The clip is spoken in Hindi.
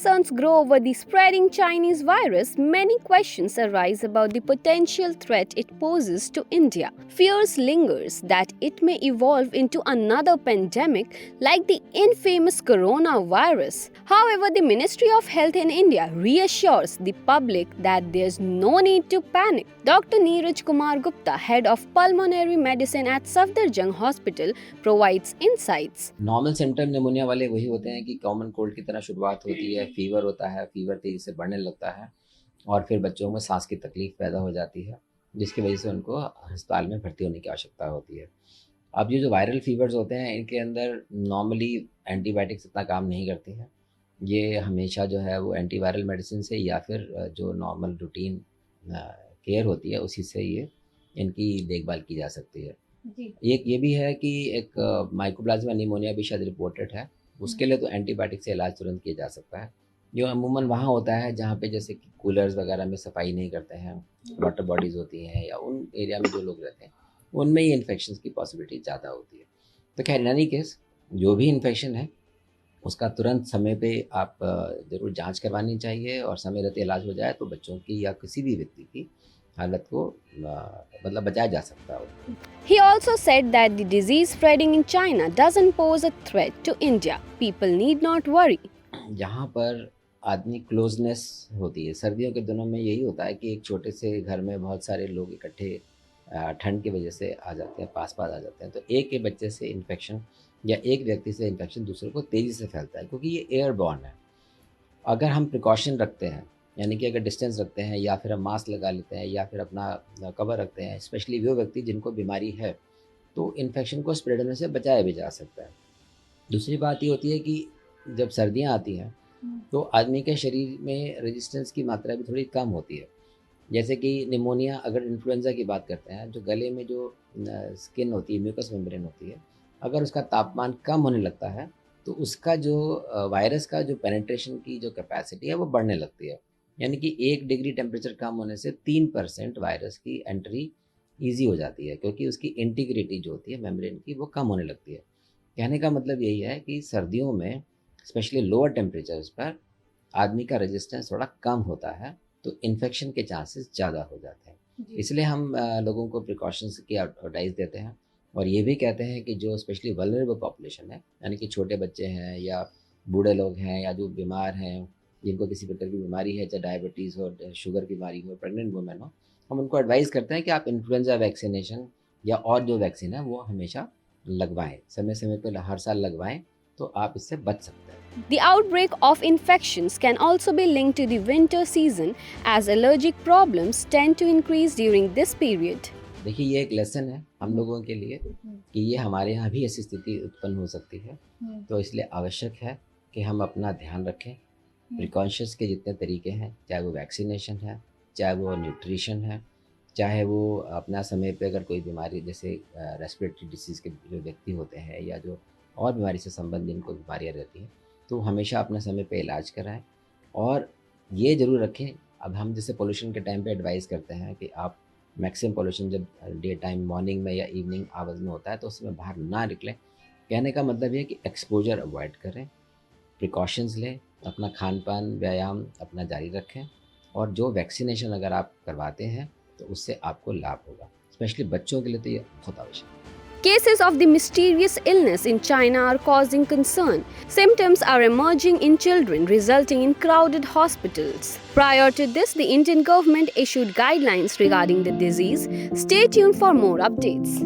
concerns grow over the spreading Chinese virus, many questions arise about the potential threat it poses to India. Fears lingers that it may evolve into another pandemic like the infamous coronavirus. However, the Ministry of Health in India reassures the public that there's no need to panic. Dr. Neeraj Kumar Gupta, head of pulmonary medicine at Safdarjung Hospital, provides insights. Normal symptom pneumonia वाले वही होते हैं कि कॉमन कोल्ड की तरह शुरुआत होती है, फीवर होता है, फीवर तेज़ी से बढ़ने लगता है और फिर बच्चों में सांस की तकलीफ पैदा हो जाती है, जिसकी वजह से उनको अस्पताल में भर्ती होने की आवश्यकता होती है। अब ये जो वायरल फीवर्स होते हैं, इनके अंदर नॉर्मली एंटीबायोटिक्स इतना काम नहीं करती है। ये हमेशा जो है वो एंटीवायरल मेडिसिन से या फिर जो नॉर्मल रूटीन केयर होती है उसी से ये इनकी देखभाल की जा सकती है। एक ये भी है कि एक माइकोप्लाज्मा निमोनिया भी शायद रिपोर्टेड है, उसके लिए तो एंटीबायोटिक से इलाज तुरंत किया जा सकता है, जो अमूमन वहाँ होता है जहाँ पे जैसे कि कूलर्स वगैरह में सफाई नहीं करते हैं, वाटर बॉडीज़ होती हैं या उन एरिया में जो लोग रहते हैं उनमें ही इन्फेक्शन की पॉसिबिलिटी ज़्यादा होती है। तो खैर इन एनी केस जो भी इन्फेक्शन है उसका तुरंत समय पे आप ज़रूर जांच करवानी चाहिए और समय रहते इलाज हो जाए तो बच्चों की या किसी भी व्यक्ति की हालत को मतलब बचाया जा सकता है। He also said that the disease spreading in China doesn't pose a threat to India. People need not worry. जहाँ पर आदमी क्लोजनेस होती है, सर्दियों के दिनों में यही होता है कि एक छोटे से घर में बहुत सारे लोग इकट्ठे ठंड की वजह से आ जाते हैं, पास पास आ जाते हैं, तो एक के बच्चे से इन्फेक्शन या एक व्यक्ति से इन्फेक्शन दूसरे को तेज़ी से फैलता है क्योंकि ये एयरबॉर्न है। अगर हम प्रिकॉशन रखते हैं, यानी कि अगर डिस्टेंस रखते हैं या फिर हम मास्क लगा लेते हैं या फिर अपना कवर रखते हैं, स्पेशली वो व्यक्ति जिनको बीमारी है, तो इन्फेक्शन को स्प्रेड होने से बचाया भी जा सकता है। दूसरी बात ये होती है कि जब सर्दियाँ आती हैं तो आदमी के शरीर में रेजिस्टेंस की मात्रा भी थोड़ी कम होती है। जैसे कि निमोनिया, अगर इन्फ्लुएंज़ा की बात करते हैं, जो गले में जो स्किन होती है, म्यूकस मेम्ब्रेन होती है, अगर उसका तापमान कम होने लगता है तो उसका जो वायरस का जो पेनिट्रेशन की जो कैपेसिटी है वो बढ़ने लगती है। यानी कि 1 डिग्री टेम्परेचर कम होने से 3% वायरस की एंट्री ईजी हो जाती है क्योंकि उसकी इंटीग्रिटी जो होती है मेम्ब्रेन की वो कम होने लगती है। कहने का मतलब यही है कि सर्दियों में स्पेशली लोअर टेम्परेचर्स पर आदमी का रेजिस्टेंस थोड़ा कम होता है तो इन्फेक्शन के चांसेस ज़्यादा हो जाते हैं। इसलिए हम लोगों को प्रिकॉशंस की एडवाइस देते हैं और ये भी कहते हैं कि जो स्पेशली वल्नरेबल पॉपुलेशन है, यानी कि छोटे बच्चे हैं या बूढ़े लोग हैं या जो बीमार हैं, जिनको किसी प्रकार की बीमारी है, चाहे डायबिटीज़ हो, शुगर की बीमारी हो, प्रेग्नेंट वुमेन हो, हम उनको एडवाइस करते हैं कि आप इन्फ्लुएंजा वैक्सीनेशन या और जो वैक्सीन है वो हमेशा लगवाएं, समय समय पर हर साल लगवाएं, तो आप इससे बच सकते हैं। The outbreak of infections can also be linked to the winter season as allergic problems tend to increase during this period. देखिए ये एक लेसन है हम लोगों के लिए कि ये हमारे यहाँ भी ऐसी स्थिति उत्पन्न हो सकती है, तो इसलिए आवश्यक है कि हम अपना ध्यान रखें। प्रिकॉशंस के जितने तरीके हैं, चाहे वो वैक्सीनेशन है, चाहे वो न्यूट्रिशन है, चाहे वो अपना समय पे अगर कोई बीमारी जैसे रेस्पिरेटरी डिसीज़ के जो व्यक्ति होते हैं या जो और बीमारी से संबंधित जिनको बीमारियाँ रहती हैं, तो हमेशा अपना समय पे इलाज कराएं और ये ज़रूर रखें। अब हम जैसे पोल्यूशन के टाइम पे एडवाइस करते हैं कि आप मैक्सिमम पोल्यूशन जब डे टाइम मॉर्निंग में या इवनिंग आवर्स में होता है तो उसमें बाहर ना निकलें। कहने का मतलब ये है कि एक्सपोजर अवॉइड करें, प्रिकॉशंस लें, अपना खान पान व्यायाम अपना जारी रखें और जो वैक्सीनेशन अगर आप करवाते हैं तो उससे आपको लाभ होगा। स्पेशली बच्चों के लिए तो ये बहुत आवश्यक है। Cases of the mysterious illness in China are causing concern. Symptoms are emerging in children, resulting in crowded hospitals. Prior to this, the Indian government issued guidelines regarding the disease. Stay tuned for more updates.